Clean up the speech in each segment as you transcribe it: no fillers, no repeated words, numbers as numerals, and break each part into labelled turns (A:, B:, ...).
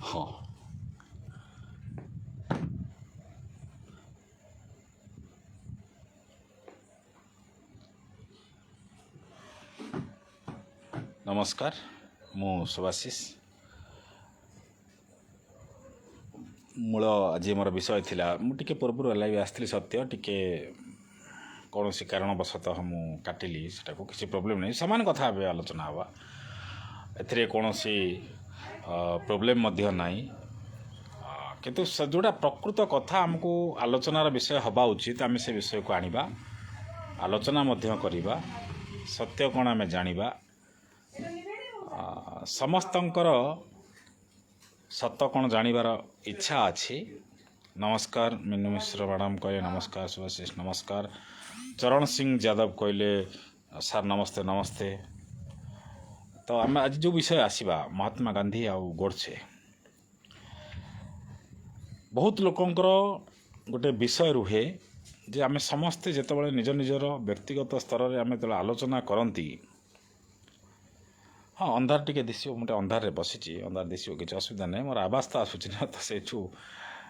A: ହଁ ନମସ୍କାର, ମୁଁ ଶୁଭାଶିଷ। ମୂଳ ଆଜି ମୋର ବିଷୟ ଥିଲା, ମୁଁ ଟିକେ ପୂର୍ବରୁ ଲାଇଭ୍ ଆସିଥିଲି ସତ୍ୟ, ଟିକେ କୌଣସି କାରଣବଶତଃ ମୁଁ କାଟିଲି ସେଟାକୁ। କିଛି ପ୍ରୋବ୍ଲେମ୍ ନାହିଁ, ସମାନ କଥା ଏବେ ଆଲୋଚନା ହେବା, ଏଥିରେ କୌଣସି ପ୍ରୋବ୍ଲେମ୍ ମଧ୍ୟ ନାହିଁ। କିନ୍ତୁ ଯେଉଁଟା ପ୍ରକୃତ କଥା ଆମକୁ ଆଲୋଚନାର ବିଷୟ ହେବା ଉଚିତ, ଆମେ ସେ ବିଷୟକୁ ଆଣିବା, ଆଲୋଚନା ମଧ୍ୟ କରିବା, ସତ୍ୟ କ'ଣ ଆମେ ଜାଣିବା। ସମସ୍ତଙ୍କର ସତ କ'ଣ ଜାଣିବାର ଇଚ୍ଛା ଅଛି। ନମସ୍କାର ମିନୁ ମିଶ୍ର ମ୍ୟାଡ଼ାମ୍ କହିଲେ ନମସ୍କାର, ଶୁଭାଶିଷ ନମସ୍କାର, ଚରଣ ସିଂ ଯାଦବ କହିଲେ ସାର୍ ନମସ୍ତେ ନମସ୍ତେ। ତ ଆମେ ଆଜି ଯେଉଁ ବିଷୟ ଆସିବା, ମହାତ୍ମା ଗାନ୍ଧୀ ଆଉ ଗୋଡ଼ସେ। ବହୁତ ଲୋକଙ୍କର ଗୋଟେ ବିଷୟ ରୁହେ ଯେ ଆମେ ସମସ୍ତେ ଯେତେବେଳେ ନିଜ ନିଜର ବ୍ୟକ୍ତିଗତ ସ୍ତରରେ ଆମେ ଯେତେବେଳେ ଆଲୋଚନା କରନ୍ତି, ହଁ ଅନ୍ଧାର ଟିକେ ଦିଶିବ, ମୁଁ ଟିକେ ଅନ୍ଧାରରେ ବସିଛି, ଅନ୍ଧାର ଦିଶିବ, କିଛି ଅସୁବିଧା ନାହିଁ। ମୋର ଆବାଜ ତ ଆସୁଛି ନା, ତ ସେଇଠୁ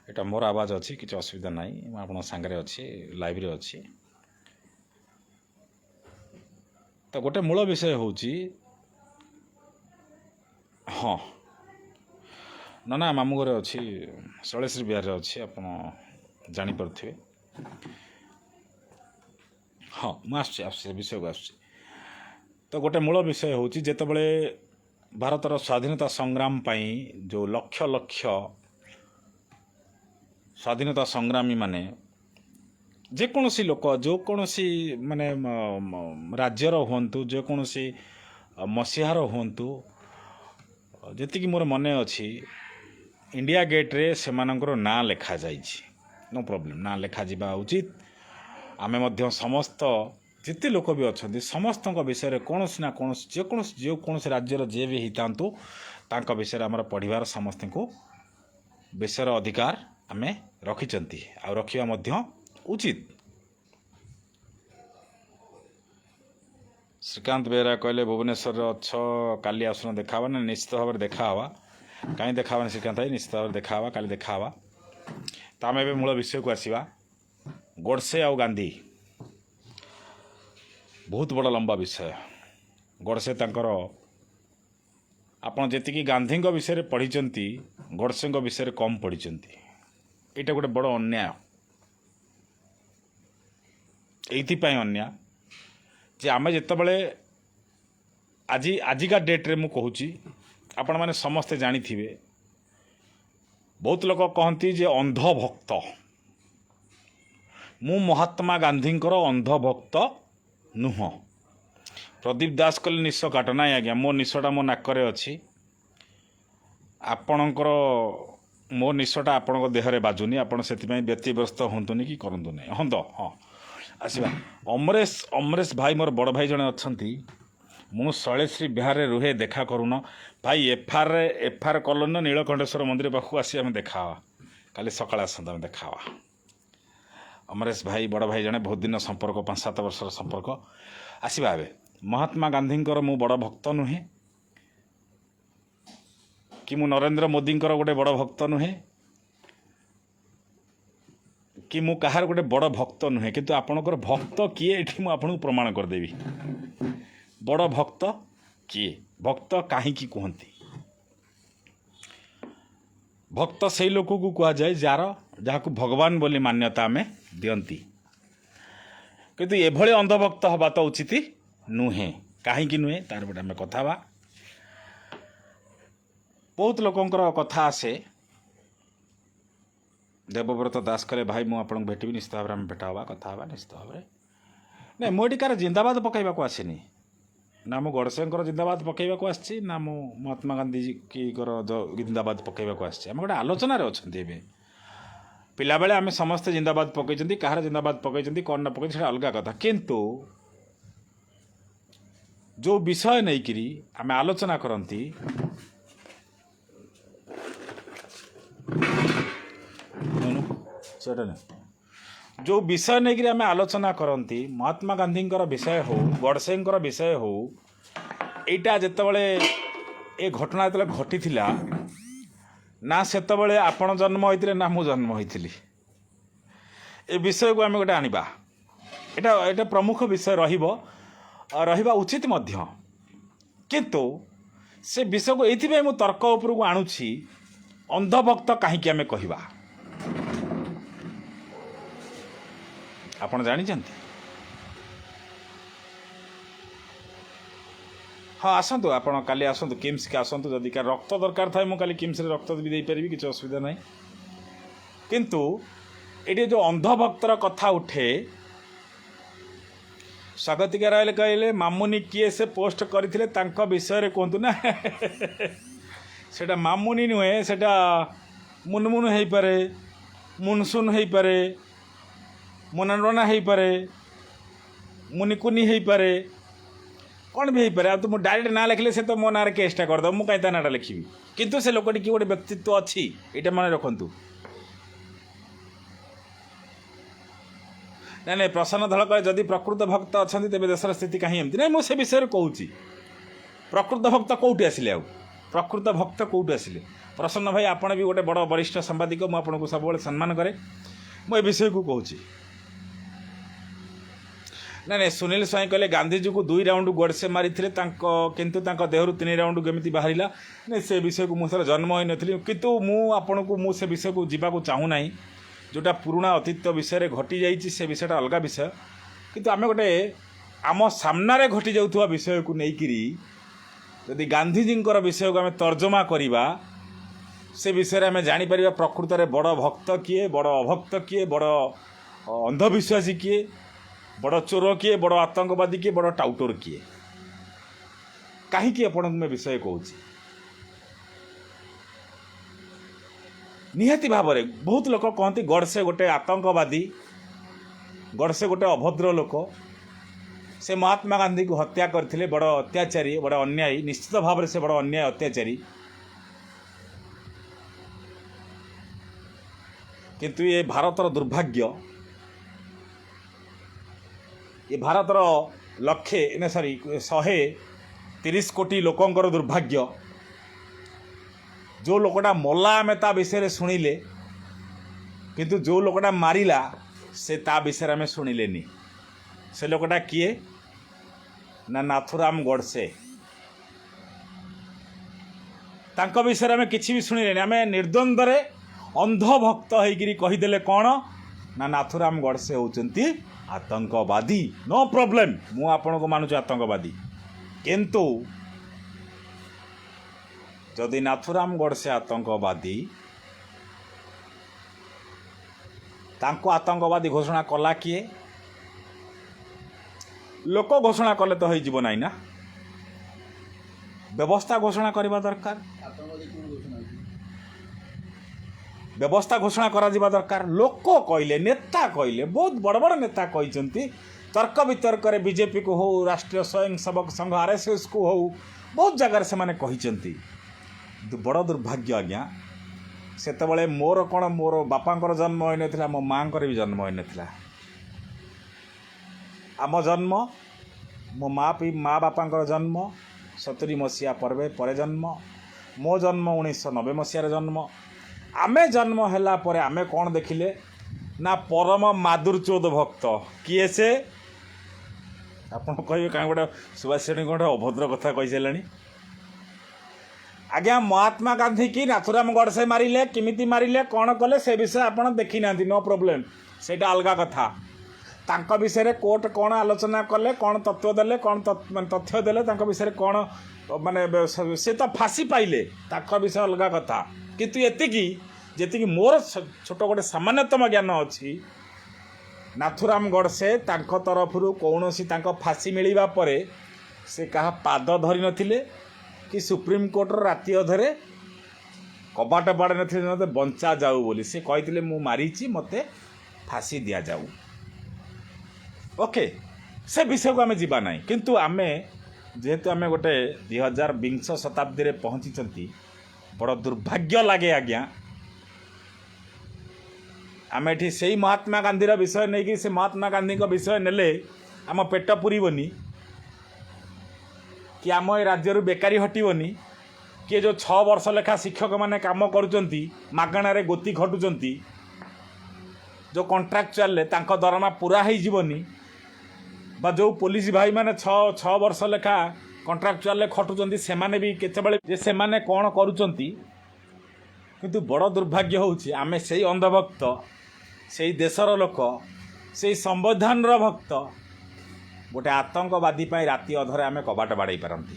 A: ଏଇଟା ମୋର ଆବାଜ ଅଛି, କିଛି ଅସୁବିଧା ନାହିଁ। ମୁଁ ଆପଣଙ୍କ ସାଙ୍ଗରେ ଅଛି, ଲାଇଭ୍ରେ ଅଛି। ତ ଗୋଟେ ମୂଳ ବିଷୟ ହେଉଛି, ହଁ ନା ମାମୁଁ ଘରେ ଅଛି, ଶୈଳେଶ୍ରୀ ବିହାରରେ ଅଛି, ଆପଣ ଜାଣିପାରୁଥିବେ। ହଁ ମୁଁ ଆସୁଛି ସେ ବିଷୟକୁ ଆସୁଛି। ତ ଗୋଟେ ମୂଳ ବିଷୟ ହେଉଛି, ଯେତେବେଳେ ଭାରତର ସ୍ୱାଧୀନତା ସଂଗ୍ରାମ ପାଇଁ ଯେଉଁ ଲକ୍ଷ ଲକ୍ଷ ସ୍ୱାଧୀନତା ସଂଗ୍ରାମୀମାନେ, ଯେକୌଣସି ଲୋକ, ଯେକୌଣସି ମାନେ ରାଜ୍ୟର ହୁଅନ୍ତୁ, ଯେକୌଣସି ମସିହାର ହୁଅନ୍ତୁ, ଯେତିକି ମୋର ମନେ ଅଛି ଇଣ୍ଡିଆ ଗେଟ୍ରେ ସେମାନଙ୍କର ନାଁ ଲେଖାଯାଇଛି। ନୋ ପ୍ରୋବ୍ଲେମ୍, ନାଁ ଲେଖାଯିବା ଉଚିତ। ଆମେ ମଧ୍ୟ ସମସ୍ତ ଯେତେ ଲୋକ ବି ଅଛନ୍ତି ସମସ୍ତଙ୍କ ବିଷୟରେ କୌଣସି ନା କୌଣସି ଯେକୌଣସି ରାଜ୍ୟର ଯିଏ ବି ହେଇଥାନ୍ତୁ, ତାଙ୍କ ବିଷୟରେ ଆମର ପଢ଼ିବାର ସମସ୍ତଙ୍କୁ ବିଷୟର ଅଧିକାର ଆମେ ରଖିଛନ୍ତି, ଆଉ ରଖିବା ମଧ୍ୟ ଉଚିତ। ଶ୍ରୀକାନ୍ତ ବେହେରା କହିଲେ ଭୁବନେଶ୍ୱରରେ ଅଛ, କାଲି ଆସୁନ ଦେଖା ହେବା। ନା ନିଶ୍ଚିତ ଭାବରେ ଦେଖା ହେବା, କାହିଁ ଦେଖା ହେବାନି ଶ୍ରୀକାନ୍ତ ଭାଇ, ନିଶ୍ଚିତ ଭାବରେ ଦେଖା ହେବା, କାଲି ଦେଖା ହେବା। ତ ଆମେ ଏବେ ମୂଳ ବିଷୟକୁ ଆସିବା। ଗୋଡ଼ସେ ଆଉ ଗାନ୍ଧୀ ବହୁତ ବଡ଼ ଲମ୍ବା ବିଷୟ। ଗୋଡ଼ସେ ତାଙ୍କର, ଆପଣ ଯେତିକି ଗାନ୍ଧୀଙ୍କ ବିଷୟରେ ପଢ଼ିଛନ୍ତି ଗୋଡ଼ସେଙ୍କ ବିଷୟରେ କମ୍ ପଢ଼ିଛନ୍ତି। ଏଇଟା ଗୋଟେ ବଡ଼ ଅନ୍ୟାୟ। ଏଇଥିପାଇଁ ଅନ୍ୟାୟ ଯେ ଆମେ ଯେତେବେଳେ ଆଜିକା ଡେଟ୍ରେ ମୁଁ କହୁଛି, ଆପଣମାନେ ସମସ୍ତେ ଜାଣିଥିବେ, ବହୁତ ଲୋକ କହନ୍ତି ଯେ ଅନ୍ଧଭକ୍ତ। ମୁଁ ମହାତ୍ମା ଗାନ୍ଧୀଙ୍କର ଅନ୍ଧଭକ୍ତ ନୁହଁ। ପ୍ରଦୀପ ଦାସ କହିଲେ ନିଶ କାଟ। ନାହିଁ ଆଜ୍ଞା, ମୋ ନିଶଟା ମୋ ନାକରେ ଅଛି। ଆପଣଙ୍କର ମୋ ନିଶଟା ଆପଣଙ୍କ ଦେହରେ ବାଜୁନି, ଆପଣ ସେଥିପାଇଁ ବ୍ୟତିବ୍ୟସ୍ତ ହୁଅନ୍ତୁନି କି କରନ୍ତୁ ନାହିଁ। ହଁ ତ, ହଁ ଆସିବା। ଅମରେଶ ଭାଇ, ମୋର ବଡ଼ ଭାଇ ଜଣେ ଅଛନ୍ତି, ମୁଁ ଶୈଳେଶ୍ରୀ ବିହାରରେ ରୁହେ, ଦେଖା କରୁନ ଭାଇ। ଏଫ୍ଆର୍ କଲୋନୀର ନୀଳକଣ୍ଠେଶ୍ୱର ମନ୍ଦିର ପାଖକୁ ଆସି ଆମେ ଦେଖା ହେବା, କାଲି ସକାଳେ ଆସନ୍ତୁ, ଆମେ ଦେଖା ହେବା। ଅମରେଶ ଭାଇ ବଡ଼ ଭାଇ ଜଣେ, ବହୁତ ଦିନ ସମ୍ପର୍କ, 5-7 ବର୍ଷର ସମ୍ପର୍କ। ଆସିବା ଏବେ। ମହାତ୍ମା ଗାନ୍ଧୀଙ୍କର ମୁଁ ବଡ଼ ଭକ୍ତ ନୁହେଁ, କି ମୁଁ ନରେନ୍ଦ୍ର ମୋଦିଙ୍କର ଗୋଟେ ବଡ଼ ଭକ୍ତ ନୁହେଁ, କି ମୁଁ କାହାର ଗୋଟେ ବଡ଼ ଭକ୍ତ ନୁହେଁ। କିନ୍ତୁ ଆପଣଙ୍କର ଭକ୍ତ କିଏ ଏଠି ମୁଁ ଆପଣଙ୍କୁ ପ୍ରମାଣ କରିଦେବି। ବଡ଼ ଭକ୍ତ କିଏ, ଭକ୍ତ କାହିଁକି କୁହନ୍ତି? ଭକ୍ତ ସେଇ ଲୋକକୁ କୁହାଯାଏ ଯାହାକୁ ଭଗବାନ ବୋଲି ମାନ୍ୟତା ଆମେ ଦିଅନ୍ତି। କିନ୍ତୁ ଏଭଳି ଅନ୍ଧଭକ୍ତ ହେବା ତ ଉଚିତ ନୁହେଁ। କାହିଁକି ନୁହେଁ ତାର ଗୋଟେ ଆମେ କଥା ହେବା। ବହୁତ ଲୋକଙ୍କର କଥା ଆସେ, ଦେବବ୍ରତ ଦାସ କରେ ଭାଇ ମୁଁ ଆପଣଙ୍କୁ ଭେଟିବି, ନିଶ୍ଚିତ ଭାବରେ ଆମେ ଭେଟା ହେବା, କଥା ହେବା ନିଶ୍ଚିତ ଭାବରେ। ନାଇଁ, ମୁଁ ଏଠି କାହାର ଜିନ୍ଦାବାଦ ପକାଇବାକୁ ଆସିନି, ନା ମୁଁ ଗୋଡ଼ସେଙ୍କର ଜିନ୍ଦାବାଦ ପକାଇବାକୁ ଆସିଛି, ନା ମୁଁ ମହାତ୍ମା ଗାନ୍ଧୀଙ୍କର ଜିନ୍ଦାବାଦ ପକାଇବାକୁ ଆସିଛି। ଆମେ ଗୋଟେ ଆଲୋଚନାରେ ଅଛନ୍ତି। ଏବେ ପିଲାବେଳେ ଆମେ ସମସ୍ତେ ଜିନ୍ଦାବାଦ ପକାଇଛନ୍ତି, କାହାର ଜିନ୍ଦାବାଦ ପକାଇଛନ୍ତି କ'ଣ ନା ପକାଇଛନ୍ତି ସେଇଟା ଅଲଗା କଥା। କିନ୍ତୁ ଯେଉଁ ବିଷୟ ନେଇକରି ଆମେ ଆଲୋଚନା କରନ୍ତି, ସେଇଟା ନାହିଁ, ଯେଉଁ ବିଷୟ ନେଇକରି ଆମେ ଆଲୋଚନା କରନ୍ତି, ମହାତ୍ମା ଗାନ୍ଧୀଙ୍କର ବିଷୟ ହେଉ, ଗୋଡ଼ସେଙ୍କର ବିଷୟ ହେଉ, ଏଇଟା ଯେତେବେଳେ ଏ ଘଟଣା ଯେତେବେଳେ ଘଟିଥିଲା, ना सेतबले आपण जन्म होइतिले ना मु जन्म होइतिली ए विषय को आम गोटे आनिबा एटा एटा प्रमुख विषय रहिबा उचित मध्य किंतु से विषय को एथि मु तर्क उपर को आणुछि अंधभक्त कहीं आम कहवा आपण जानिछंती हाँ आसतु आप काली आसतु किम्स के आसतु जदि क्या रक्त दरकार थाए मुझे किम्स रक्त भी दे पारि किसी असुविधा ना किंतु ये जो अंधभक्तर कथा उठे स्वागतिका राय कहले मामुनी किए से पोस्ट करते विषय कहतु ना सेटा मामुनी नुहे सेटा मुनमुन हो पारे मुनसुन हो पारे मुनाडोना हो पारे मुनिकुनी हो पारे कौन भी पारे तो मुझे डायरेक्ट ना लिखले से तो मो ना केसटा करदे मुझे कहीं नाटा लिखी किंतु से लोकटी कि गोटे व्यक्तित्व अच्छी ये मन रखु ना नहीं प्रसन्न धड़क जदि प्रकृत भक्त अच्छा तेज देशर स्थिति कहीं एमती ना मुझे विषय कहूँ प्रकृत भक्त कौटी आसिले आ प्रकृत भक्त कौटी आसिले प्रसन्न भाई आपण भी गोटे बड़ वरिष्ठ सांबादिक मुझे सब सम्मान करे मुझे विषय को कहूँ ना नहीं सुनील स्वाई कहले गांधीजी को 2 राउंड गोडसे मारी किंतु देहरु 3 राउंड केमी बाहर नहीं से विषय को मुझे जन्म हो नी कितु मुझे विषय को जावाक चाहूना जोटा पुराणा अतीत विषय घटी जाइए से विषयटा अलग विषय किंतु आम गोटे आम सामने घटी जाऊा विषय को लेकिन यदि गांधीजी विषय को आम तर्जमा करवा से विषय आम जापर प्रकृत में बड़ भक्त किए बड़ अभक्त किए बड़ अंधविश्वासी किए बड़ चोर किए बड़ आतंकवादी किए बड़ टाउटर किए कहीं आपन मैं विषय कहूँ निहाती भाव में बहुत लोग कहते गड़से गोटे आतंकवादी गड़से गोटे अभद्र लोक से महात्मा गांधी को हत्या करते बड़ अत्याचारी बड़ अन्यायी निश्चित भाव में से बड़ अन्याय अत्याचारी किंतु ये भारतर दुर्भाग्य ये भारतर लक्षे ना सॉरी 130 कोटी लोकंकर दुर्भाग्य जो लोकटा मला आम ता विषय शुणिले किंतु जो लोकटा मारिला से ता विषय आम शुणिलेनी से लोकटा किए ना नाथुराम गोडसे तांको विषय आम किसी भी शुणिलेनी आम निर्द्वंद्व अंधभक्त होकर कहीदेले कौन ना नाथुराम गोडसे होचंती आतंकवादी नो प्रॉब्लम मु आपन को मानुच आतंकवादी किंतु जदि नाथुराम गोडसे आतंकवादी तांको आतंकवादी घोषणा कला किए लोक घोषणा कले तो हो जीव ना व्यवस्था घोषणा करवा दरकार व्यवस्था घोषणा करा जिबा दरकार लोक कहले नेता कहले बहुत बड़ बड़ नेता कहते तर्क वितर्क बीजेपी को हो राष्ट्रीय स्वयंसेवक संघ आरएसएस को हो बहुत जगार से माने कहते बड़ दुर्भाग्य आज्ञा सेतबले मोर कौन मोर बापांकर जन्म हो ना मो माँ भी जन्म हो ना आम जन्म मो माँ बापांकर जन्म 70 मसीहा पर जन्म मो जन्म 1990 मसीहार जन्म आमे जन्म हैला परे आमे कौन देखिले ना परम माधुर्चोद भक्त किए से आप कहे कहीं गोटे सुभाष गोटे अभद्र कथा कही सारे आज्ञा महात्मा गांधी की नाथुराम गोडसे मारिले किमिति मारिले कौन कले से विषय आप देखी ना नो प्रॉब्लम सेटा अलग कथा तांको विषय कोर्ट कौन आलोचना कले कौन तत्व देले कौन तथ्य देले तांको विषय कौन माने से तो फांसी पाइले तांको विषय अलग कथा किंतु एति मोर छोट गोटे सामान्यतम ज्ञान अच्छी नाथुराम गोडसे तांको तरफरु कौनसी तांको फांसी मिलवा परे से कहा पाद धरी नथिले कि सुप्रीम कोर्टर राति अधरे कबाट बाड़े नथिले मते बंचा जाऊ बोली से कहिथिले मु मारिची मते फांसी दिया जाऊ ओके से विषय को आम जीवा ना किंतु आमे जेहेतु आमे गोटे 2020 शताब्दी रे पहुँची बड़ दुर्भाग्य लगे आज्ञा आम एठी से महात्मा गांधीर विषय नहीं कि से महात्मा गांधी विषय नेले आम पेट पुरबनी कि आम ए राज्य बेकारी हटबनी किए जो 6 वर्ष लेखा शिक्षक मैंने काम करुँच मागणार गोती खटुंट जो कंट्राक्चुअल दरमा पूरा होनी बा जो पुलिस भाई मैंने 6 वर्ष लेखा कंट्राक्चुअल खटुंट से भी केतबे से कौन करुँच किंतु बड़ दुर्भाग्य होउछि आमे से अंधभक्त से देशर लोक से संविधान भक्त गोटे आतंकवादी पाई राति अधरे आमे कबाट बाड़े पारती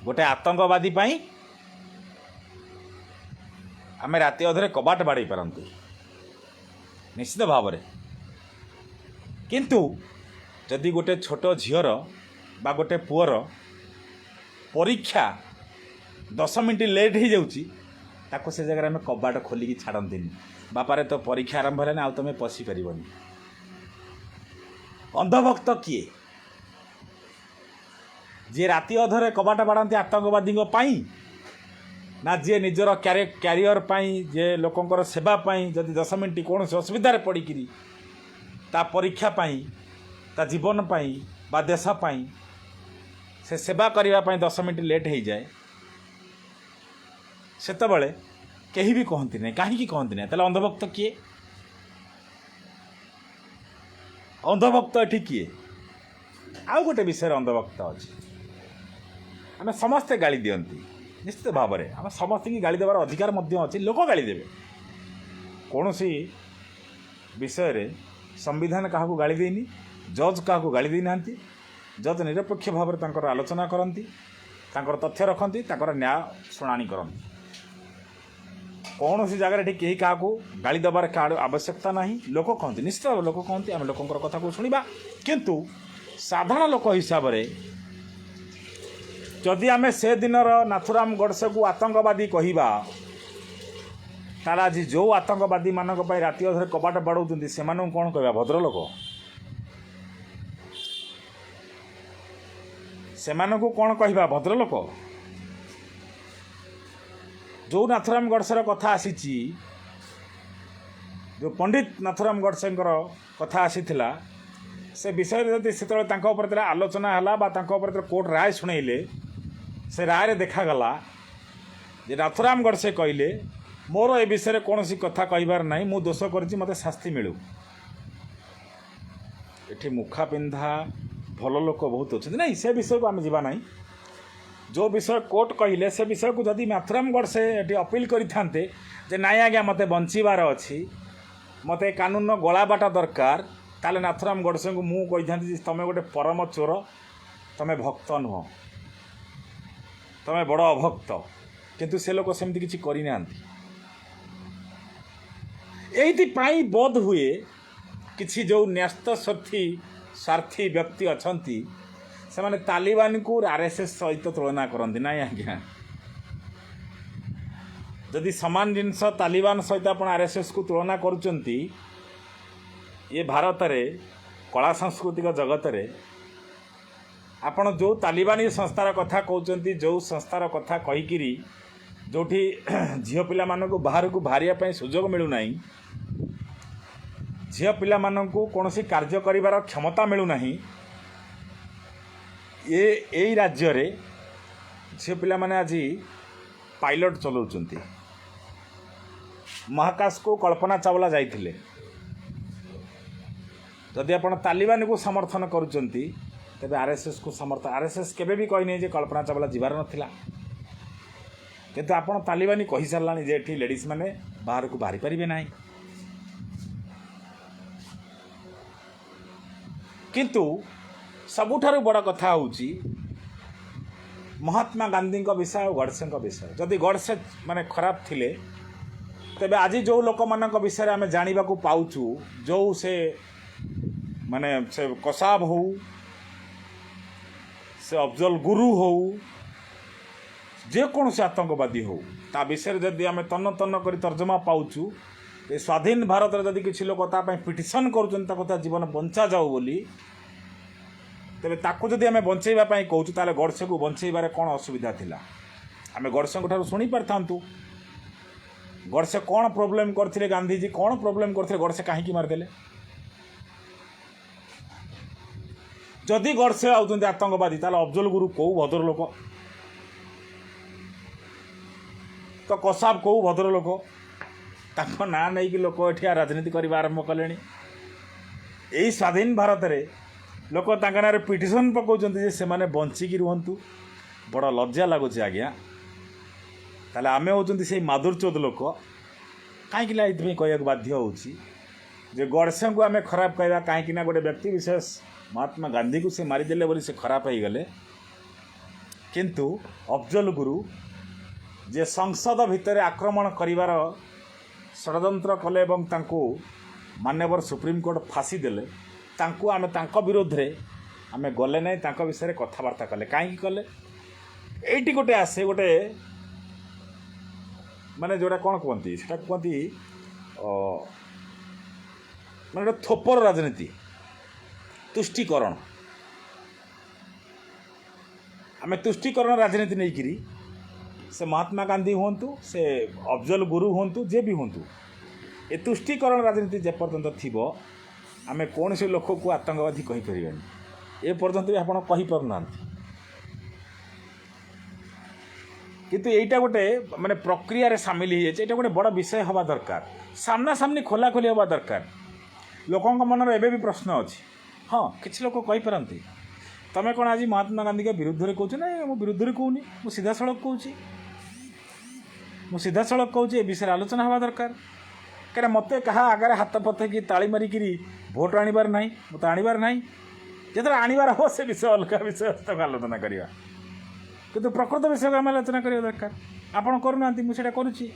A: गोटे आतंकवादी पाई आमे राति अधरे कबाट बाड़े पारती निश्चित भाव में किंतु जदि गोटे छोट झीर बा गोटे पुअर परीक्षा 10 मिनट लेट हो जाऊँगी ताको से जगह आम कबाट खोलिकी छाड़ती बापारे तो परीक्षा आरंभ है ना तुम पशि पार अंधभक्त किए जी राति अधरे कबाट बाड़ती आतंकवादी ना जी निजर क्यारियर जे लोकंर सेवाई जदि 10 मिनट कौन असुविधार पड़िकी ता परीक्षा ता जीवन बा देशपाई से सेवा करने 10 मिनट लेट हो जाए सेतबले कहीं भी कहती नहीं कहीं कहती नहीं ताले अंधभक्त किए अंधभक्त ये किए आउ गोटे विषय अंधभक्त अच्छे आम समस्ते गाली दियंती निश्चित भाव में आम समस्त की गाली देवार अधिकार अच्छी लोक गाली देवे कौन सी विषय रे संविधान क्या गाली देनी जज क्या गाली देना जज निरपेक्ष भाव में आलोचना करती तथ्य रखती न्याय शुणाणी करती कौन सी जगह कहीं क्या गाली दबार आवश्यकता ना लोक कहते निश्चित भाव लोक कहते आम लोकर कथा को शुणा किंतु साधारण लोक हिसाब से जदि आम से दिनर नाथुराम गडसे को आतंकवादी कहवा तार आज जो आतंकवादी मानक राति अधरे कबाट बाड़ौं से कौन कह भद्रलोक से कौन कहवा भद्रलोक जो नाथुराम गडसेर कथा आसी जो पंडित नाथुराम गडसे कथा आसीथिला से विषय जदि से आलोचना है कोर्ट राय शुणेले से राय रे देखागला जे नाथुराम गडसे कहले मोर ए विषय कौन सी कथा कहबार नहीं मु दोष कर मते शास्ति मिलू एठी मुखा पिंधा भल लोक बहुत अच्छे नहीं से विषय को आम जावा ना जो विषय कोर्ट कहले से विषय को जदि नाथुराम गडसे ये अपील करते जे नाई आज्ञा मत बंचार अच्छी मत कानून गला बाटा दरकार ताले नाथुराम गडसे को मु कही तुम गोटे परम चोर तुम भक्त नुह तुम बड़ अभक्त किंतु से लोक सेमती किसी करना ये बोध हुए किसी जो न्यस्त स्वार्थी व्यक्ति अच्छा से माने तालिबान को आरएसएस सहित तुलना करती ना आज्ञा जदि सामान जिनस तालिबान सहित आप आरएसएस को तुलना करुँच ये भारत में कला सांस्कृतिक जगत रे आपण जो तालिबानी संस्थार कथा कहते जो संस्थार कथा कहीकि जो झील पिला मानू बाहर को बाहर सुजोग मिलूना झील पिला मानू कौन कार्य कर क्षमता मिलूना ये राज्य रे झील पिला माने आज पायलट चलाउछंती महाकाश को कल्पना चावला जाइथिले जदि आप तालिबान को समर्थन करुँच तेरे आरएसएस को समर्थन आरएसएस केबे भी कही नहीं जे कल्पना चावला जीवार नथिला किंतु आप तालिबानी कही सारा जे एठी लेडीज माने बाहर को बाहरी पारिबे नाही किंतु सबुठारु बड़ कथा होउची महात्मा गांधी विषय और गडसे विषय जदि गडसे माने खराब थिले तेबे आज जो लोक मानक विषय आम जाना पाऊँ जो से माने से कसाब हो से अफजल गुरु हो जेकोसी आतंकवादी हो ता विषय जदि आम तन्न तन्न कर तर्जमा पाऊँ ए स्वाधीन भारत में जदि किसी लोक पिटिशन कर जीवन बंचा जाऊ बोली तेरे ताकू जदि आम बंचाइवाई कहूँ ताले गडसे को बंचाइबार कौन असुविधा थिला आम गडसे ठार शुणी पारिथांतु गडसे कौन प्रोब्लेम करथिले गांधीजी कौन प्रोब्लेम करथिले गडसे कहीं मारदेले जदि गडसे आउଛନ୍ତି आतंकवादी ताले अफजल गुरु कौ भद्र लोक तो कसाब कौ भद्र लोक ताको ना नहीं कि लोक एठिया राजनीति करने आरंभ कले यही स्वाधीन भारत रे लोक तांका नारे पिटिशन पकाउଛନ୍ତି जे से माने बंचिकी रुहंतु बड़ लज्जा लगुच आज्ञा ताले आमे होउଛନ୍ତି से माधुरचोद लोक कहीं कहया बाध्य होउछि जे गडसे को आमे खराब कहवा कहीं गोटे व्यक्ति विशेष महात्मा गांधी को से मारिदेले बोली से खराब हो गले किंतु अफजल गुरु जे संसद भितर आक्रमण करिवार षड्यंत्र कले एवं तांको मान्यवर सुप्रीम कोर्ट फांसी देले तांको आमे तांको विरोध रे आमे गले नहीं तांको विषय कथबार्ता कले कहीं कले एटी गोटे आसे गोटे माने जोड़ा कौन कहती से कहती माने थोपर राजनीति तुष्टिकरण आमे तुष्टिकरण राजनीति नहीं करी से महात्मा गांधी हूँ से अफजल गुरु हूँ जे भी हूँ ए तुष्टिकरण राजनीति जे पर्यंत थिबो आमे कौन से लोक को आतंकवादी कहि परिबानी ए पर्यंत भी आपण कहि परना किंतु एटा गोटे माने प्रक्रिया रे शामिल हो जाए गोटे बड़ विषय हवा दरकार सामना सामनी खोला खोली हवा दरकार लोकों मन एबे भी प्रश्न अच्छी हाँ किसी लोक कहि परंती तमे कौन आज महात्मा गांधी के विरुद्ध रे कहू ना मो विरुद्ध रे कहूनी मु सीधा सड़क कहूँ मु सीधा सड़क कहूँ ए विषय आलोचना हवा दरकार कहीं मत क्या आगे हाथ पथेकी ताली मारिकी भोट आनिबार ना मत आनिबार ना जो आनिबार हो से विषय अलग विषय तक आलोचना करवा किंतु प्रकृत विषय को आम आलोचना करवा दरकार आपड़ करूना मुझे करुच्ची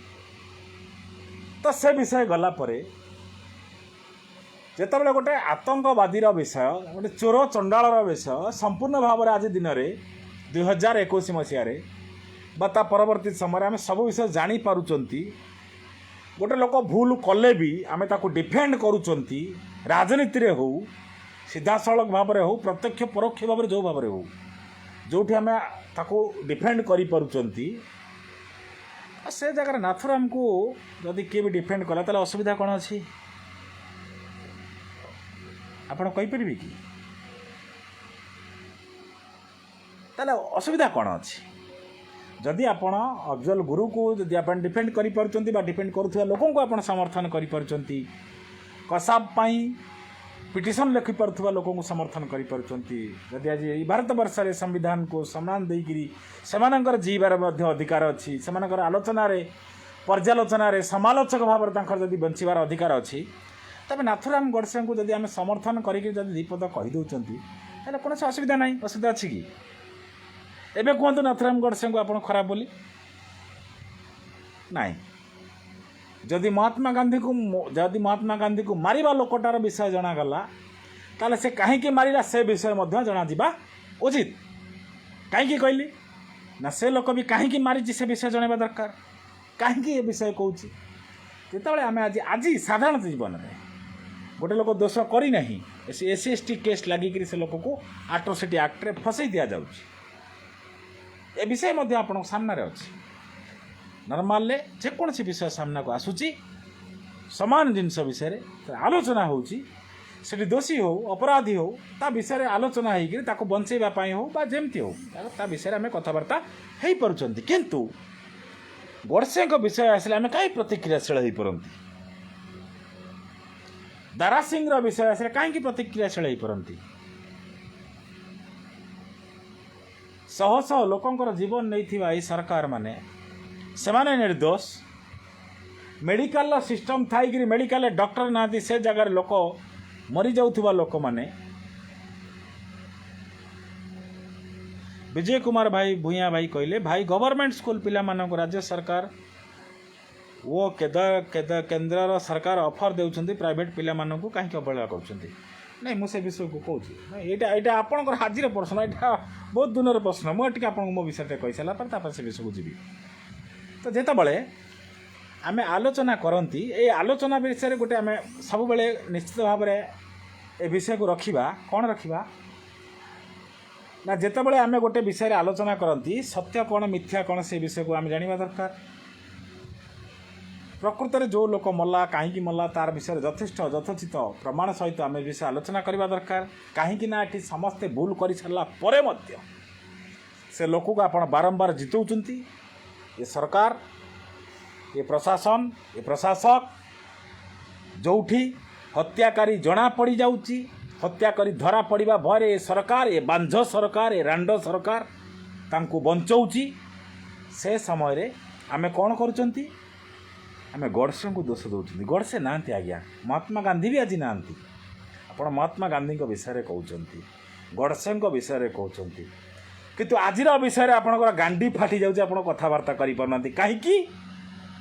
A: तो से विषय गलापर जितेबाला गोटे आतंकवादी विषय गोटे चोर चंडाल विषय संपूर्ण भाव में आज दिन में 2021 मसीह बा परवर्ती समय आम सब विषय जानीपारुंट गोटे लोक भूल कले भी आम ताको डिफेंड करुँच राजनीति रे हो सीधा सड़क भाव में हो प्रत्यक्ष परोक्ष भाव में जो भाव में हो जो आम ताको डिफेंड करुँच से जगह नाथुराम को जदि किए भी डिफेंड कला ताले असुविधा कौन अच्छी आपड़ कहीपर कि ताले असुविधा कौन अच्छी जदि आपण अफजल गुरु को जदि आप डिफेंड कर डिफेंड करुवा लोक को आप समर्थन कर कसाब पिटिशन लिखि पारुवा लोक को समर्थन कर आज भारत वर्ष रे संविधान को सम्मान देकरी सेमानकर जीवार अधिकार अच्छी सेमानकर आलोचन पर्यालोचन समालोचक भाव में जदि बंचार अधिकार अच्छी तबे नाथुराम गडसे को जदि आम समर्थन करके दीपद कहीदे कौन असुविधा ना असुविधा अच्छी कि एबे कहतु नाथुराम गडसे को आप खराब बोली नाई जदि महात्मा गांधी को मारिबा लोकटार विषय जनागला ताले से कहीं मारिला से विषय जना उचित कहीं कहली ना से लोक भी कहीं मारी से विषय जनवा दरकार कहीं विषय कहूँ जिते आम आज साधारण जीवन में गोटे लोक दोष करना SC/ST केस लगिक से लोक को एट्रोसिटी एक्ट रे फसई दि जाऊँगी ए विषय आप सामने अच्छी नॉर्मल जेकोसी विषय सामना को आसूची समान जिनस विषय आलोचना होची दोषी हो अपराधी हो ता विषय आलोचना होकर बंचेवाई हो बा जमती हो ता विषय आम कथबार्ता हो पार्टी किंतु गडसे विषय आसले आम कहीं प्रतिक्रियाशील हो पारती दारा सिंह विषय आसले कहीं प्रतिक्रियाशील हो पारती शह शह लोकंर जीवन नहीं सरकार माने सेमाने निर्दोष मेडिकल सिस्टम थी मेडिकल डॉक्टर ना से जगार लोक मरी जाउथुबा लोक माने विजय कुमार भाई भूया भाई कहले भाई गवर्नमेंट स्कूल पिला मानक राज्य सरकार वो केन्द्र सरकार ऑफर देउछंती प्राइवेट पिला मानक कहीं अवहेला करछंती नहीं मुझे विषय को कहूँ यहाँ आपंकर हाजिर प्रश्न यहाँ बहुत दिन प्रश्न मुझे आपको मो विषय कही सारापर से विषय को जी तो जितेबाला आम आलोचना करती ये आलोचना विषय गोटे आम सब निश्चित भाव में ए विषय को रखा कौन रखा ना जितेबाला आम गोटे विषय आलोचना करती सत्य कौन मिथ्या कौन से विषय को आम जाना दरकार प्रकृत में जो लोक मल्ला कहीं मल्ला तार विषय यथेष्ट यथोचित प्रमाण सहित आम विषय आलोचना करवा दरकार कहीं ये समस्ते भूल कर सारा से लोक को आप बारंबार जितौंट ये सरकार ये प्रशासन ये प्रशासक जोठी हत्याकारी जना पड़ जाऊँगी हत्या करी धरा पड़ा भय ये सरकार ये बांझ सरकार ये रांड सरकार तांको बंचौची से समय आमे कौन करुँच आम गडसे को दोष दौरान गडसे ना आज्ञा महात्मा गांधी भी आज ना आप महात्मा गांधी विषय कहते गडसे विषय कहते किंतु आज विषय आपंकर गांडी फाटी जाऊँच आप कथबार्ता करना कहीं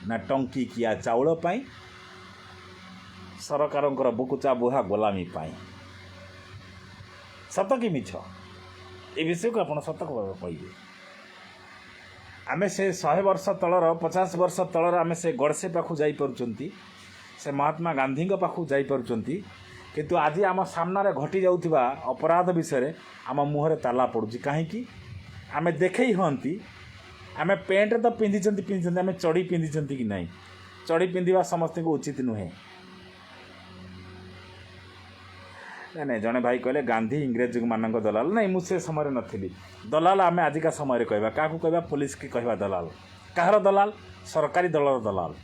A: ना टंकी किया चाउल पाई सरकार बुकुचा बुहा गोलामी पाई सत कि मिछ ये विषय को आप सतर्क भाव कहे आम से 100 वर्ष तलर 50 वर्ष तलर आम से गडसे पाखु जापरुंट से महात्मा गांधी पाखु जापरुंट किंतु आज आम सामने घटी जाउथिबा अपराध विषय आम मुहर ताला पड़ुची कहीं आम देखई हंती आम पेंट तो पिंधि आम चढ़ी पिंधि कि नहीं चढ़ी पिंधा समस्त को उचित नुहे नहीं जड़े भाई कहले गांधी इंग्रेज मान दलाल नहीं मुझे समय नी दलाल आम आजिका समय कहवा क्या कहवा पुलिस की कहवा दलाल कहार दलाल सरकारी दलर दलाल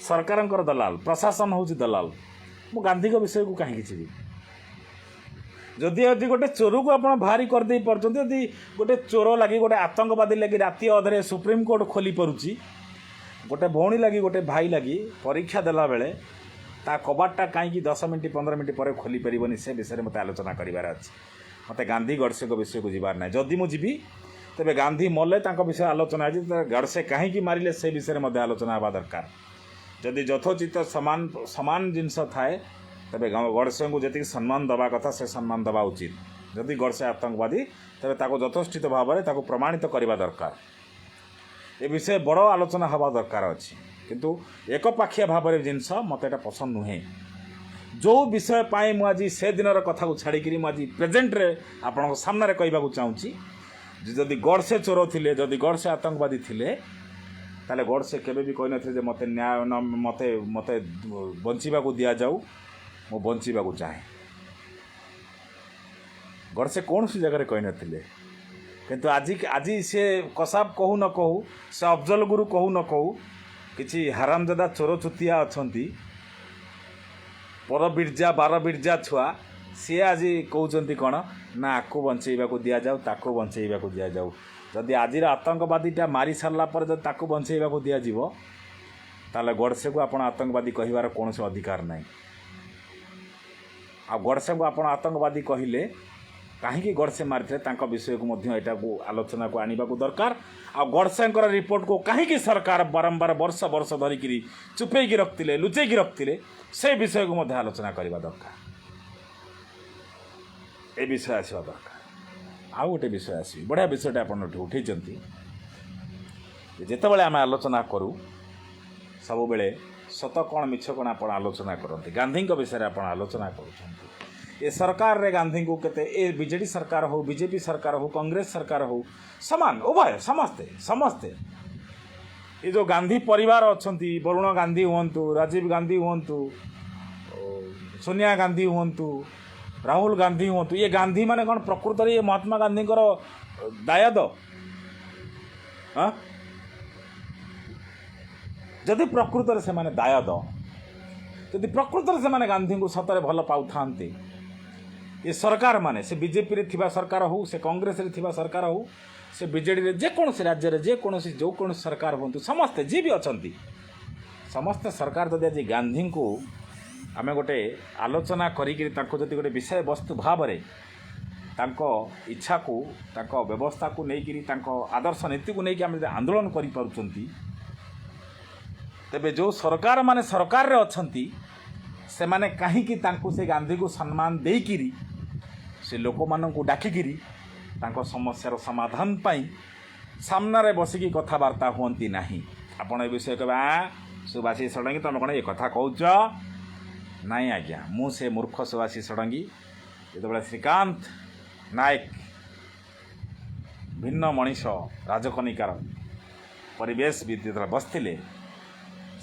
A: सरकार दलाल प्रशासन हूँ दलाल मु गांधी विषय को कहीं जी जदि यदि गोटे चोर को आप बाहरी करदे पार्टी गोटे चोर लगी गोटे आतंकवादी लगी राति अधे सुप्रीम कोर्ट खोली पारुची गोटे भौणी लगी गोटे भाई लगी परीक्षा देला बेले ता कबाटा कहीं 10 मिनट 15 मिनट पर खोली पारनी से विषय मत आलोचना करार अच्छे मत गांधी गडसे विषय को जीवार ना जदि मुझे तेरे गांधी मले विषय आलोचना है गडसे कहीं मारे से विषय में आलोचना हवा दरकार जदि यथोचित सामान सामान जिनस थाए तेरे गडसे को जी सम्मान दवा कथा से सम्मान दवा उचित जदि गडसे आतंकवादी तेरे यथोचित भाव में प्रमाणित करवा दरकार ये विषय बड़ आलोचना हवा दरकार अच्छी किंतु एक पाखिया भाव में जिनस मत एटा पसंद नुहे जो विषय पाई मुझे से दिन कथा को छाड़ी मुझे प्रेजेंट रे आपण सामने कहवाक चाहूँगी जदि गडसे चोर थिले जदि गडसे आतंकवादी थिले ताले गडसे केबे भी कहि नथिले मते न्याय न मते मते बंचिबा को दिया जाऊ मो बंचिबा को चाहे गडसे कौन सी जगह कहि नथिले किंतु आज से कसाब कहू न कहू से अफजल गुरु कहू न कहू किसी हरामजादा चोर चुतिया अछंती पर बिरजा 12 बिरजा छुआ सी आज कहते कौन ना आपको बंचेबा को दि जाऊ ताको बंचेबा को दि जाऊ जदि आज आतंकवादीटा मारी सारा पर जब ताको बंचेबा को दि जाव ताले गडसे को आपण आतंकवादी कहिबार कौन अधिकार नहीं आ गडसे को आपण आतंकवादी कहले कहीं गडसे मारी विषय को यहाँ को आलोचना को आने को दरकार आ गडसे रिपोर्ट को कहीं सरकार बारंबार वर्ष वर्ष धरिक चुपे रखते लुचे रखते से विषय को आलोचना करने दरकार ए विषय आसवा दरकार आउ गोटे विषय आस बढ़िया विषयटा आप उठे जितेबाला आम आलोचना करूँ सब बेले सत कौन मिछ कौन आप आलोचना करते गांधी विषय आप आलोचना कर ये सरकार रे गांधी को केते ए बीजेडी सरकार हो बीजेपी सरकार हो कांग्रेस सरकार हो समान उभय समस्ते समस्ते ये जो गांधी परिवार अच्छी वरुण गांधी हूँ राजीव गांधी हूँ सोनिया गांधी हूँ राहुल गांधी हूँ ये गांधी माने कौन प्रकृत ये महात्मा गांधी दायाद हाँ जदि प्रकृत से माने दायाद जदि प्रकृत से माने गांधी को सतरे भल पाऊ था ये सरकार माने से बीजेपी रे थिबा सरकार हो से कांग्रेस रे थिबा सरकार हो से बीजेडी रे जेकोसी राज्य रे जेकोसी जो कौन सरकार हूँ समस्ते जी भी अच्छा समस्ते सरकार जदि आज गांधी को आम गोटे आलोचना करी गोटे विषय वस्तु भाव में इच्छा को व्यवस्था को लेकिन आदर्श नीति को लेकिन आम आंदोलन कर तेबे जो सरकार माने सरकार रे अछंती से माने कहीं से गांधी को सम्मान देकिरी से लोक मान को डाकिकी समस्यार समाधान पाई सामने बसिकी कथबार्ता हुंती नहीं आपण ए विषय कह सुभाषी षडंगी तुम कौन ये कथा कहच नाई आज्ञा मुझे मूर्ख सुभाषी षडंगी जो श्रीकांत नायक भिन्न मनीष राजकनिकार परिवेश विद बसते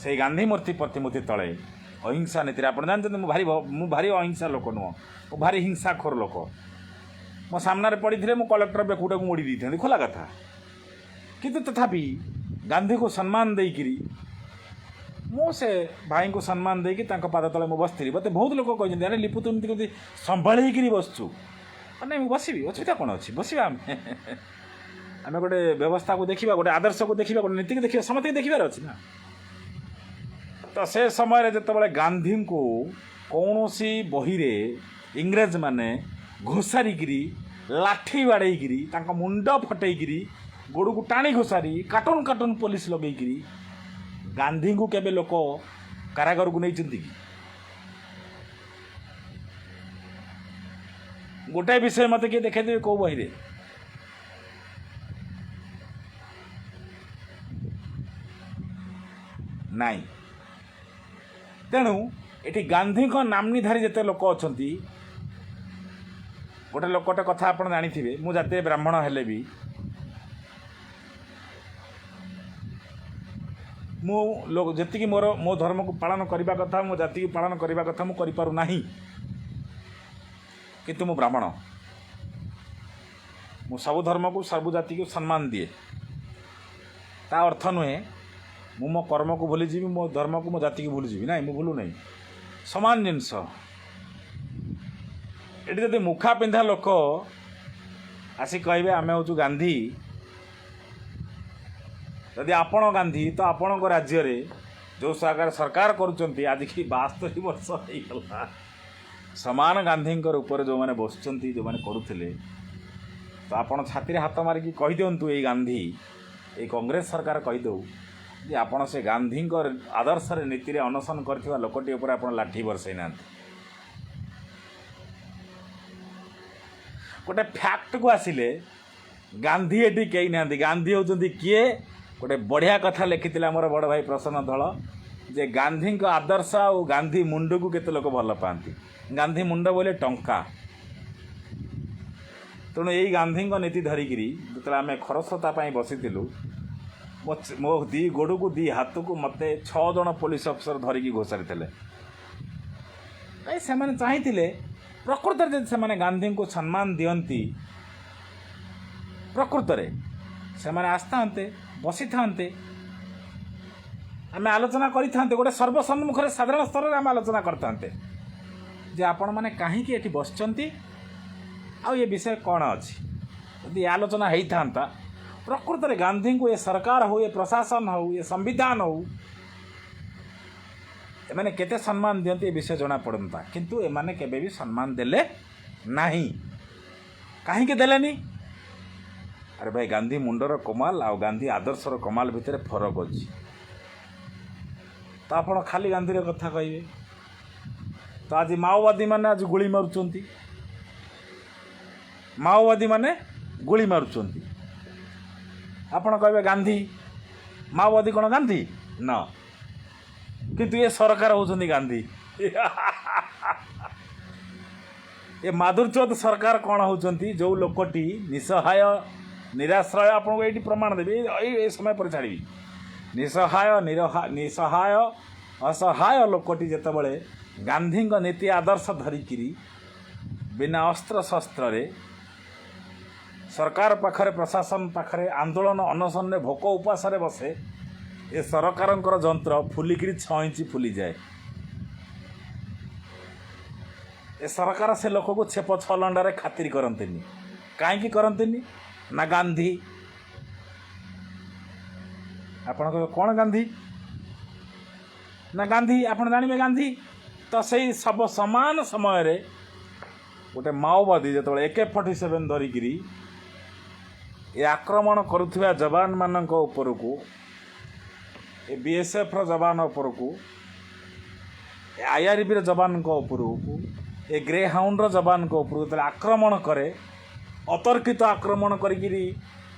A: से गांधी मूर्ति प्रतिमूर्ति तले अहिंसा नीति आप जानते मु भारी अहिंसा लोक नुह मु भारी हिंसाखोर लोक मो सामने पड़ी थे मु कलेक्टर बेकुटा को मोड़ी दी खोला कथा किंतु तथापि गांधी को सम्मान देकरी मो से भाई को सम्मान देकी पाद तले मु बसती मत बहुत लोक कहते अरे लिपु तुम कमी संभाड़ी बसचु ना मुझे बसबी असुविधा कौन अच्छी बसवा आम गोटे व्यवस्था को देखा गोटे आदर्श को देखा गोटे नीति को देखा समस्त देखार अच्छी ना तो से समय जो गांधी को कौन सी बही रे इंग्रेज माने घोषारिकी लाठी बाड़ेकरी मुंड फटेकरी गोड़ को टाणी घोषारी कार्टून कार्टून पुलिस लगेकरी गांधी को केबे लोक कारागार को नहीं कि गोटाए विषय मत किए देखे कौ बही रे नाई तेणु ये गांधी नामनीधारी जिते लोक अच्छा गोटे लोकटे कथा आप जानी मु जाते ब्राह्मण हेले भी मु लोग जी मोर मो धर्म को पालन करने कथा मो जाति को पालन करने कथा मुझे करना किंतु मु ब्राह्मण मु सब धर्म को सब जाति को सम्मान दिए ता अर्थ नुहे मु मो कर्म को भूली जीवी मो धर्म को मो जाति को भूली जीवी ना मु भूलु नहीं समान जिनस ये जब मुखा पिंधा लोक आसी कहे आम हूँ गांधी जदि आपण गांधी तो आपण राज्य रे जो सरकार करुँच आज की 72 वर्ष होगा समान गांधी ऊपर जो मैंने बसुँच जो मैंने करुले तो आपण छाती हाथ मारिकी कहीदिंतु ये गांधी ये कांग्रेस सरकार कहीदे जे आपण से गांधी आदर्श नीति अनशन कर लोकटी उपर आप लाठी बरसई ना गोटे फैक्ट को आसिले गांधी ये कही ना गांधी होती किए गोटे बढ़िया कथा लिखी मोर बड़ भाई प्रसन्न धल जे गांधी आदर्श और गांधी मुंड को केते लोक भल पाती गांधी मुंड बोले टंका तेणु यही गांधी नीति धरिकी जो आम खरस्रोता बसीलु मो दी गोड़ को दी हाथ को मत 6 जन पुलिस अफसर धरिकी घोषारी थे से चाहिए प्रकृत से गांधी को सम्मान दियंती प्रकृत से आसता बसी था आम आलोचना करते गोटे सर्वसम्मुख साधारण स्तर में आम आलोचना करते जे आपण मैंने कहीं बसचंती आ ये विषय कौन अच्छी यदि आलोचना होता प्रकृत में गांधी को ये सरकार हो ये प्रशासन हो ये संविधान हो एमाने केते सम्मान दियंती ये विषय जना पड़ता किंतु एमाने केबे भी सम्मान देले नहीं कहीं के देलेनी अरे भाई गांधी मुंडर कमाल आ गांधी आदर्शर कमाल भितर फरक अच्छी तो आप खाली गांधी कथा कहे तो आज माओवादी माने आज गुली मारुंच माओवादी माने गुली मारुंच आपण कहे गांधी माओवादी कौन गांधी न किंतु ये सरकार होती गांधी ये माधुर्यवत सरकार कौन होती जो लोकटी निसहाय निराश्रय आपको ये प्रमाण देवी ये समय पर छाड़ी निसहाय निसहाय असहाय लोकटी जितेबाला गांधी नीति आदर्श धरिकी बिना अस्त्र शस्त्र रे सरकार पाखरे प्रशासन पाखरे आंदोलन अनशन में भोक उपास बसे ये सरकार जंत्र फुलिकी 6 इंच फुली जाए ए सरकार से लोक को छेप 6 लंडारे खातिर करते कहीं करते ना गांधी आपण कह कौन गांधी ना गांधी आप जानवे गांधी तो से सब समान समय रे गोटे माओवादी जो AK-47 धरिकी ये आक्रमण करुवा जवान मान को ये BSF जवान उपर को IRB जवान उपर को ये ग्रे हाउंड जवान उपर जो आक्रमण करे अतर्कित आक्रमण करी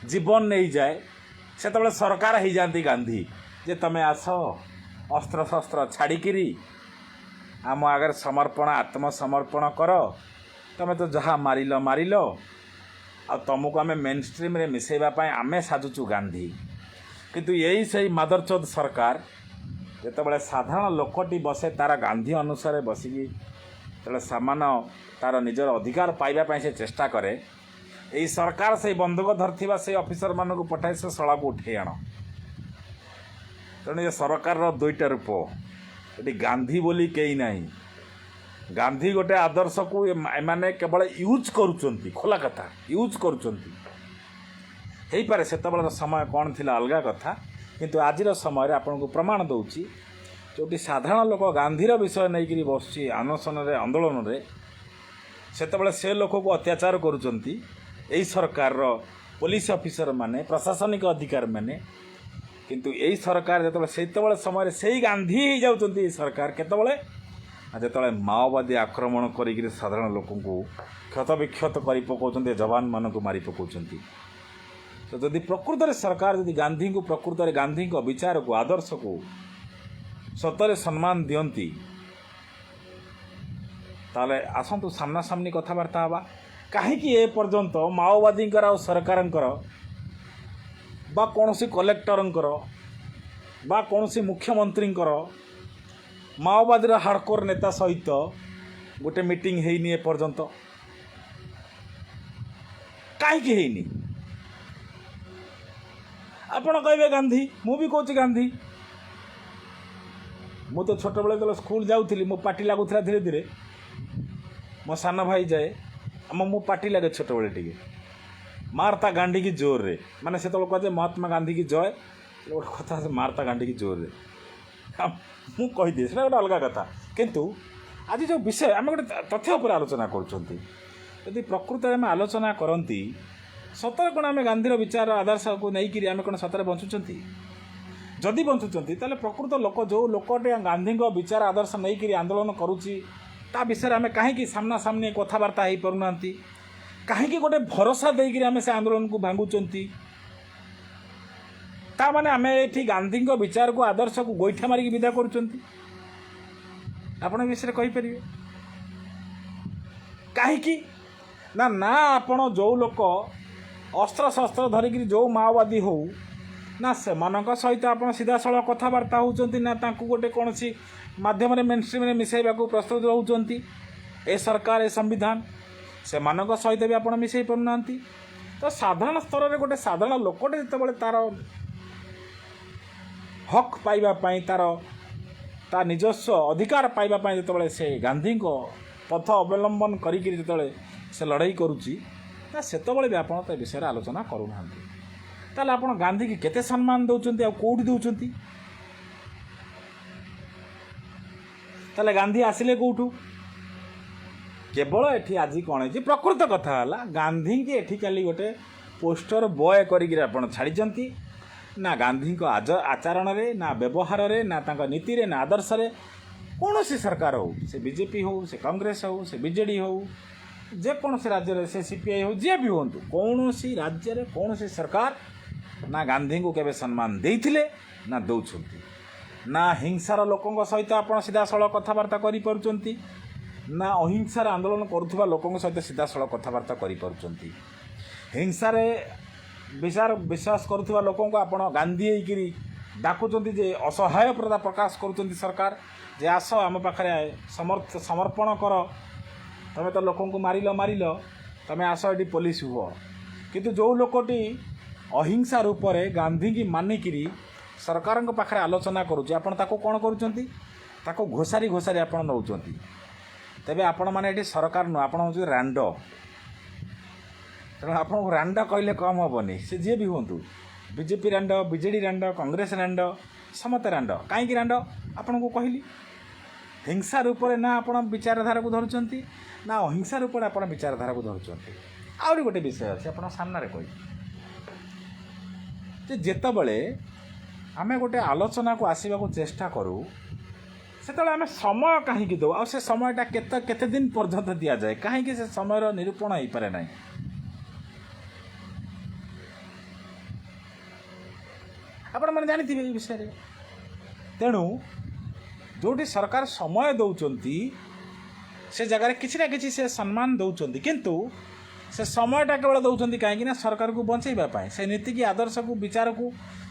A: जीवन नहीं जाए से सरकार हो जाती गांधी जे तमें आस अस्त्र शस्त्र छाड़िकी आम आगे समर्पण आत्मसमर्पण कर तमें तो जहाँ मारिल आ तुमको आम मेन स्ट्रीम रे मिसेबा आम साजुचु गांधी किंतु यही से मादरचोद सरकार ଯେତେବେଳେ ସାଧାରଣ ଲୋକଟି ବସେ ତାର ଗାନ୍ଧୀ ଅନୁସାରେ ବସିକି ଯେତେବେଳେ ସାମାନ୍ୟ ତାର ନିଜର ଅଧିକାର ପାଇବା ପାଇଁ ସେ ଚେଷ୍ଟା କରେ, ଏଇ ସରକାର ସେଇ ବନ୍ଧୁକ ଧରିଥିବା ସେଇ ଅଫିସରମାନଙ୍କୁ ପଠାଇ ସେ ଶଳାକୁ ଉଠେଇ ଆଣ। ତେଣୁ ଏ ସରକାରର ଦୁଇଟା ରୂପ। ଏଠି ଗାନ୍ଧୀ ବୋଲି କେହି ନାହିଁ। ଗାନ୍ଧୀ ଗୋଟେ ଆଦର୍ଶକୁ ଏମାନେ କେବଳ ୟୁଜ୍ କରୁଛନ୍ତି, ଖୋଲା କଥା ୟୁଜ୍ କରୁଛନ୍ତି। ହେଇପାରେ ସେତେବେଳର ସମୟ କ'ଣ ଥିଲା ଅଲଗା କଥା, କିନ୍ତୁ ଆଜିର ସମୟରେ ଆପଣଙ୍କୁ ପ୍ରମାଣ ଦେଉଛି ଯେଉଁଠି ସାଧାରଣ ଲୋକ ଗାନ୍ଧୀର ବିଷୟ ନେଇକରି ବସୁଛି ଅନଶନରେ ଆନ୍ଦୋଳନରେ, ସେତେବେଳେ ସେ ଲୋକକୁ ଅତ୍ୟାଚାର କରୁଛନ୍ତି ଏଇ ସରକାରର ପୋଲିସ ଅଫିସରମାନେ, ପ୍ରଶାସନିକ ଅଧିକାରୀମାନେ। କିନ୍ତୁ ଏଇ ସରକାର ସେତେବେଳେ ସମୟରେ ସେଇ ଗାନ୍ଧୀ ହେଇଯାଉଛନ୍ତି ଏଇ ସରକାର କେତେବେଳେ, ଯେତେବେଳେ ମାଓବାଦୀ ଆକ୍ରମଣ କରିକିରି ସାଧାରଣ ଲୋକଙ୍କୁ କ୍ଷତବିକ୍ଷତ କରି ପକାଉଛନ୍ତି, ଯବାନମାନଙ୍କୁ ମାରି ପକାଉଛନ୍ତି। ତ ଯଦି ପ୍ରକୃତରେ ସରକାର ଯଦି ଗାନ୍ଧୀଙ୍କୁ ପ୍ରକୃତରେ ଗାନ୍ଧୀଙ୍କ ବିଚାରକୁ ଆଦର୍ଶକୁ ସତରେ ସମ୍ମାନ ଦିଅନ୍ତି, ତାହେଲେ ଆସନ୍ତୁ ସାମ୍ନାସାମ୍ନି କଥାବାର୍ତ୍ତା ହେବା। କାହିଁକି ଏ ପର୍ଯ୍ୟନ୍ତ ମାଓବାଦୀଙ୍କର ଆଉ ସରକାରଙ୍କର ବା କୌଣସି କଲେକ୍ଟରଙ୍କର ବା କୌଣସି ମୁଖ୍ୟମନ୍ତ୍ରୀଙ୍କର ମାଓବାଦୀର ହାର୍ଡକୋର ନେତା ସହିତ ଗୋଟେ ମିଟିଂ ହେଇନି ଏ ପର୍ଯ୍ୟନ୍ତ? କାହିଁକି ହେଇନି? ଆପଣ କହିବେ ଗାନ୍ଧୀ, ମୁଁ ବି କହୁଛି ଗାନ୍ଧୀ। ମୁଁ ତ ଛୋଟବେଳେ ଯେତେବେଳେ ସ୍କୁଲ ଯାଉଥିଲି ମୋ ପାଟି ଲାଗୁଥିଲା ଧୀରେ ଧୀରେ, ମୋ ସାନ ଭାଇ ଯାଏ, ମୁଁ ପାଟି ଲାଗେ ଛୋଟବେଳେ ଟିକେ, ମାରତା ଗାନ୍ଧୀ କି ଜୋରରେ, ମାନେ ସେତେବେଳେ କୁହାଯାଏ ମହାତ୍ମା ଗାନ୍ଧୀ କି ଜୟ, ଗୋଟେ କଥା ମାରତା ଗାନ୍ଧୀ କି ଜୋରରେ। ମୁଁ କହିଦିଏ ସେଟା ଗୋଟେ ଅଲଗା କଥା। କିନ୍ତୁ ଆଜି ଯେଉଁ ବିଷୟ ଆମେ ଗୋଟେ ତଥ୍ୟ ଉପରେ ଆଲୋଚନା କରୁଛନ୍ତି, ଯଦି ପ୍ରକୃତରେ ଆମେ ଆଲୋଚନା କରନ୍ତି ସତରେ କ'ଣ ଆମେ ଗାନ୍ଧୀର ବିଚାର ଆଦର୍ଶକୁ ନେଇକରି ଆମେ କ'ଣ ସତରେ ବଞ୍ଚୁଛନ୍ତି? ଯଦି ବଞ୍ଚୁଛନ୍ତି ତାହେଲେ ପ୍ରକୃତ ଲୋକ ଯେଉଁ ଲୋକଟେ ଗାନ୍ଧୀଙ୍କ ବିଚାର ଆଦର୍ଶ ନେଇକରି ଆନ୍ଦୋଳନ କରୁଛି ତା ବିଷୟରେ ଆମେ କାହିଁକି ସାମ୍ନାସାମ୍ନି କଥାବାର୍ତ୍ତା ହେଇପାରୁନାହାନ୍ତି? କାହିଁକି ଗୋଟେ ଭରସା ଦେଇକରି ଆମେ ସେ ଆନ୍ଦୋଳନକୁ ଭାଙ୍ଗୁଛନ୍ତି? ତାମାନେ ଆମେ ଏଠି ଗାନ୍ଧୀଙ୍କ ବିଚାରକୁ ଆଦର୍ଶକୁ ଗୋଇଠା ମାରିକି ବିଦା କରୁଛନ୍ତି? ଆପଣ ଏ ବିଷୟରେ କହିପାରିବେ କାହିଁକି? ନା ଆପଣ ଯେଉଁ ଲୋକ ଅସ୍ତ୍ରଶସ୍ତ୍ର ଧରିକିରି ଯେଉଁ ମାଓବାଦୀ ହଉ ନା ସେମାନଙ୍କ ସହିତ ଆପଣ ସିଧାସଳଖ କଥାବାର୍ତ୍ତା ହେଉଛନ୍ତି, ନା ତାଙ୍କୁ ଗୋଟେ କୌଣସି ମାଧ୍ୟମରେ ମେନଷ୍ଟ୍ରିମ୍ରେ ମିଶାଇବାକୁ ପ୍ରସ୍ତୁତ ରହୁଛନ୍ତି ଏ ସରକାର, ଏ ସମ୍ବିଧାନ। ସେମାନଙ୍କ ସହିତ ବି ଆପଣ ମିଶାଇ ପାରୁନାହାନ୍ତି। ତ ସାଧାରଣ ସ୍ତରରେ ଗୋଟେ ସାଧାରଣ ଲୋକଟେ ଯେତେବେଳେ ତା'ର ହକ୍ ପାଇବା ପାଇଁ, ତା ନିଜସ୍ୱ ଅଧିକାର ପାଇବା ପାଇଁ ଯେତେବେଳେ ସେ ଗାନ୍ଧୀଙ୍କ ପଥ ଅବଲମ୍ବନ କରିକିରି ଯେତେବେଳେ ସେ ଲଢ଼େଇ କରୁଛି, ନା ସେତେବେଳେ ବି ଆପଣ ତା ବିଷୟରେ ଆଲୋଚନା କରୁନାହାନ୍ତି। ତାହେଲେ ଆପଣ ଗାନ୍ଧୀକି କେତେ ସମ୍ମାନ ଦେଉଛନ୍ତି ଆଉ କେଉଁଠି ଦେଉଛନ୍ତି? ତାହେଲେ ଗାନ୍ଧୀ ଆସିଲେ କେଉଁଠୁ? କେବଳ ଏଠି ଆଜି କ'ଣ ହେଇଛି, ପ୍ରକୃତ କଥା ହେଲା ଗାନ୍ଧୀକି ଏଠି କାଲି ଗୋଟେ ପୋଷ୍ଟର ବୟ କରିକିରି ଆପଣ ଛାଡ଼ିଛନ୍ତି। ନା ଗାନ୍ଧୀଙ୍କ ଆଚରଣରେ, ନା ବ୍ୟବହାରରେ, ନା ତାଙ୍କ ନୀତିରେ, ନା ଆଦର୍ଶରେ କୌଣସି ସରକାର ହେଉ, ସେ ବିଜେପି ହେଉ, ସେ କଂଗ୍ରେସ ହେଉ, ସେ ବିଜେଡ଼ି ହେଉ, ଯେକୌଣସି ରାଜ୍ୟରେ ସେ ସିପିଆଇ ହେଉ, ଯିଏ ବି ହୁଅନ୍ତୁ, କୌଣସି ରାଜ୍ୟରେ କୌଣସି ସରକାର ନା ଗାନ୍ଧୀଙ୍କୁ କେବେ ସମ୍ମାନ ଦେଇଥିଲେ ନା ଦେଉଛନ୍ତି। ନା ହିଂସାର ଲୋକଙ୍କ ସହିତ ଆପଣ ସିଧାସଳଖ କଥାବାର୍ତ୍ତା କରିପାରୁଛନ୍ତି, ନା ଅହିଂସାର ଆନ୍ଦୋଳନ କରୁଥିବା ଲୋକଙ୍କ ସହିତ ସିଧାସଳଖ କଥାବାର୍ତ୍ତା କରିପାରୁଛନ୍ତି। ହିଂସାରେ ବିଶ୍ୱାସ କରୁଥିବା ଲୋକଙ୍କୁ ଆପଣ ଗାନ୍ଧୀ ହେଇକିରି ଡାକୁଛନ୍ତି, ଯେ ଅସହାୟତା ପ୍ରକାଶ କରୁଛନ୍ତି ସରକାର, ଯେ ଆସ ଆମ ପାଖରେ ସମର୍ପଣ କର, ତୁମେ ତ ଲୋକଙ୍କୁ ମାରିଲ, ତୁମେ ଆସ ଏଠି ପୋଲିସ ହୁଅ। କିନ୍ତୁ ଯେଉଁ ଲୋକଟି ଅହିଂସା ରୂପରେ ଗାନ୍ଧୀକି ମାନିକିରି ସରକାରଙ୍କ ପାଖରେ ଆଲୋଚନା କରୁଛି, ଆପଣ ତାକୁ କ'ଣ କରୁଛନ୍ତି? ତାକୁ ଘୋଷାରି ଆପଣ ନେଉଛନ୍ତି। ତେବେ ଆପଣମାନେ ଏଠି ସରକାର ନୁହଁ, ଆପଣ ହେଉଛନ୍ତି ରାଣ୍ଡ। ତେଣୁ ଆପଣଙ୍କୁ ରାଣ୍ଡ କହିଲେ କମ୍ ହେବନି, ସେ ଯିଏ ବି ହୁଅନ୍ତୁ, ବିଜେପି ରାଣ୍ଡ, ବିଜେଡ଼ି ରାଣ୍ଡ, କଂଗ୍ରେସ ରାଣ୍ଡ, ସମସ୍ତେ ରାଣ୍ଡ। କାହିଁକି ରାଣ୍ଡ ଆପଣଙ୍କୁ କହିଲି? ହିଂସା ରୂପରେ ନା ଆପଣ ବିଚାରଧାରାକୁ ଧରୁଛନ୍ତି, ନା ଅହିଂସା ରୂପରେ ଆପଣ ବିଚାରଧାରାକୁ ଧରୁଛନ୍ତି। ଆହୁରି ଗୋଟେ ବିଷୟ ଅଛି ଆପଣଙ୍କ ସାମ୍ନାରେ କହିବି, ଯେ ଯେତେବେଳେ ଆମେ ଗୋଟେ ଆଲୋଚନାକୁ ଆସିବାକୁ ଚେଷ୍ଟା କରୁ ସେତେବେଳେ ଆମେ ସମୟ କାହିଁକି ଦେଉ, ଆଉ ସେ ସମୟଟା କେତେ ଦିନ ପର୍ଯ୍ୟନ୍ତ ଦିଆଯାଏ, କାହିଁକି ସେ ସମୟର ନିରୂପଣ ହେଇପାରେ ନାହିଁ? ଆପଣମାନେ ଜାଣିଥିବେ ଏ ବିଷୟରେ। ତେଣୁ ଯେଉଁଠି ସରକାର ସମୟ ଦେଉଛନ୍ତି ସେ ଜାଗାରେ କିଛି ନା କିଛି ସେ ସମ୍ମାନ ଦେଉଛନ୍ତି, କିନ୍ତୁ ସେ ସମୟଟା କେବଳ ଦେଉଛନ୍ତି କାହିଁକି ନା ସରକାରକୁ ବଞ୍ଚାଇବା ପାଇଁ, ସେ ନୀତିକି, ଆଦର୍ଶକୁ, ବିଚାରକୁ,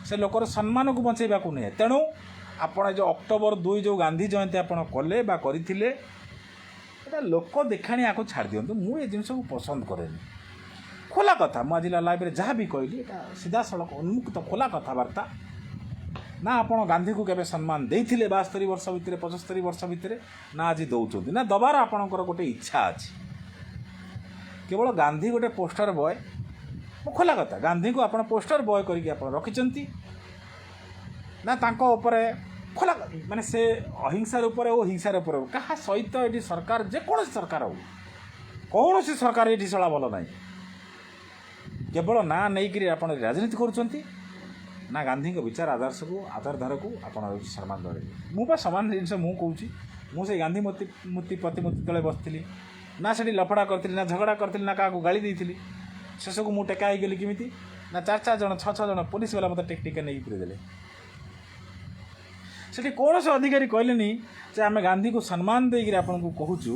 A: ସେ ଲୋକର ସମ୍ମାନକୁ ବଞ୍ଚାଇବାକୁ ନୁହେଁ। ତେଣୁ ଆପଣ ଯେଉଁ ଅକ୍ଟୋବର 2 ଯେଉଁ ଗାନ୍ଧୀ ଜୟନ୍ତୀ ଆପଣ କଲେ ବା କରିଥିଲେ ଏଇଟା ଲୋକ ଦେଖାଣିଆକୁ ଛାଡ଼ି ଦିଅନ୍ତୁ। ମୁଁ ଏ ଜିନିଷକୁ ପସନ୍ଦ କରେନି। ଖୋଲା କଥା, ମୁଁ ଆଜି ଲାଇଭରେ ଯାହା ବି କହିଲି ଏଇଟା ସିଧାସଳଖ ଉନ୍ମୁକ୍ତ ଖୋଲା କଥାବାର୍ତ୍ତା। ନା ଆପଣ ଗାନ୍ଧୀକୁ କେବେ ସମ୍ମାନ ଦେଇଥିଲେ 72 ବର୍ଷ ଭିତରେ 75 ବର୍ଷ ଭିତରେ, ନା ଆଜି ଦେଉଛନ୍ତି, ନା ଦେବାର ଆପଣଙ୍କର ଗୋଟେ ଇଚ୍ଛା ଅଛି। କେବଳ ଗାନ୍ଧୀ ଗୋଟେ ପୋଷ୍ଟର ବୟ, ମୁଁ ଖୋଲା କଥା, ଗାନ୍ଧୀକୁ ଆପଣ ପୋଷ୍ଟର ବୟ କରିକି ଆପଣ ରଖିଛନ୍ତି ନା ତାଙ୍କ ଉପରେ ଖୋଲା ମାନେ ସେ ଅହିଂସାର ଉପରେ ଓ ହିଂସାର ଉପରେ କାହା ସହିତ ଏଠି ସରକାର ଯେକୌଣସି ସରକାର ହଉ, କୌଣସି ସରକାର ଏଠି ଚଳା ଭଲ ନାହିଁ। କେବଳ ନା ନେଇକରି ଆପଣ ରାଜନୀତି କରୁଛନ୍ତି, ନା ଗାନ୍ଧୀଙ୍କ ବିଚାର ଆଦର୍ଶକୁ ଆଧାରଧାରକୁ ଆପଣ ସମ୍ମାନ ଦେବେ। ମୁଁ ବା ସମାନ ଜିନିଷ ମୁଁ କହୁଛି। ମୁଁ ସେଇ ଗାନ୍ଧୀ ମୂର୍ତ୍ତି ପ୍ରତିମୂର୍ତ୍ତି ତଳେ ବସିଥିଲି, ନା ସେଠି ଲଫଡ଼ା କରିଥିଲି, ନା ଝଗଡ଼ା କରିଥିଲି, ନା କାହାକୁ ଗାଳି ଦେଇଥିଲି। ଶେଷକୁ ମୁଁ ଟେକା ହେଇଗଲି କେମିତି, ନା 4 ଜଣ 6 ଜଣ ପୋଲିସ ବାଲା ମୋତେ ଟିକେ ନେଇକି ପୁରେଇଦେଲେ। ସେଠି କୌଣସି ଅଧିକାରୀ କହିଲେନି ଯେ ଆମେ ଗାନ୍ଧୀକୁ ସମ୍ମାନ ଦେଇକରି ଆପଣଙ୍କୁ କହୁଛୁ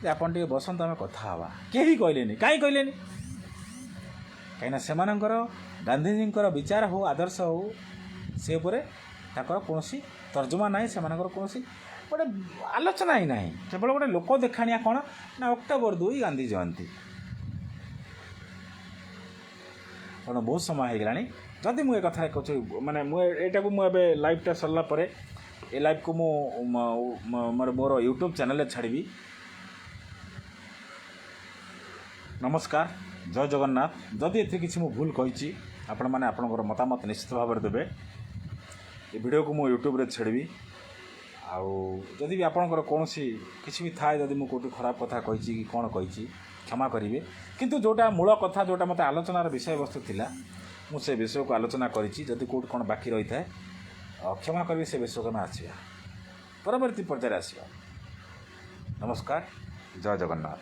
A: ଯେ ଆପଣ ଟିକେ ବସନ୍ତୁ ଆମେ କଥା ହେବା। କେହି କହିଲେନି। କାହିଁ କହିଲେନି? କାହିଁକିନା ସେମାନଙ୍କର ଗାନ୍ଧୀଜୀଙ୍କର ବିଚାର ହେଉ ଆଦର୍ଶ ହେଉ ସେ ଉପରେ ତାଙ୍କର କୌଣସି ତର୍ଜମା ନାହିଁ, ସେମାନଙ୍କର କୌଣସି ଗୋଟେ ଆଲୋଚନା ହିଁ ନାହିଁ। କେବଳ ଗୋଟେ ଲୋକ ଦେଖାଣିଆ କ'ଣ ନା ଅକ୍ଟୋବର 2 ଗାନ୍ଧୀ ଜୟନ୍ତୀ। କାରଣ ବହୁତ ସମୟ ହେଇଗଲାଣି। ଯଦି ମୁଁ ଏ କଥା କହୁଛି ମାନେ ମୁଁ ଏଇଟାକୁ ମୁଁ ଏବେ ଲାଇଭ୍ଟା ସରିଲା ପରେ ଏ ଲାଇଭ୍କୁ ମୁଁ ମୋର ୟୁଟ୍ୟୁବ୍ ଚ୍ୟାନେଲ୍ରେ ଛାଡ଼ିବି। ନମସ୍କାର, ଜୟ ଜଗନ୍ନାଥ। ଯଦି ଏଥିରେ କିଛି ମୁଁ ଭୁଲ କହିଛି ଆପଣମାନେ ଆପଣଙ୍କର ମତାମତ ନିଶ୍ଚିତ ଭାବରେ ଦେବେ। ଏ ଭିଡ଼ିଓକୁ ମୁଁ ୟୁଟ୍ୟୁବ୍ରେ ଛାଡ଼ିବି। ଆଉ ଯଦି ବି ଆପଣଙ୍କର କୌଣସି କିଛି ବି ଥାଏ, ଯଦି ମୁଁ କେଉଁଠି ଖରାପ କଥା କହିଛି କି କ'ଣ କହିଛି କ୍ଷମା କରିବେ। କିନ୍ତୁ ଯେଉଁଟା ମୂଳ କଥା, ଯେଉଁଟା ମୋତେ ଆଲୋଚନାର ବିଷୟବସ୍ତୁ ଥିଲା, ମୁଁ ସେ ବିଷୟକୁ ଆଲୋଚନା କରିଛି। ଯଦି କେଉଁଠି କ'ଣ ବାକି ରହିଥାଏ କ୍ଷମା କରିବି। ସେ ବିଷୟକୁ ଆମେ ଆସିବା, ପରବର୍ତ୍ତୀ ପର୍ଯ୍ୟାୟରେ ଆସିବା। ନମସ୍କାର, ଜୟ ଜଗନ୍ନାଥ।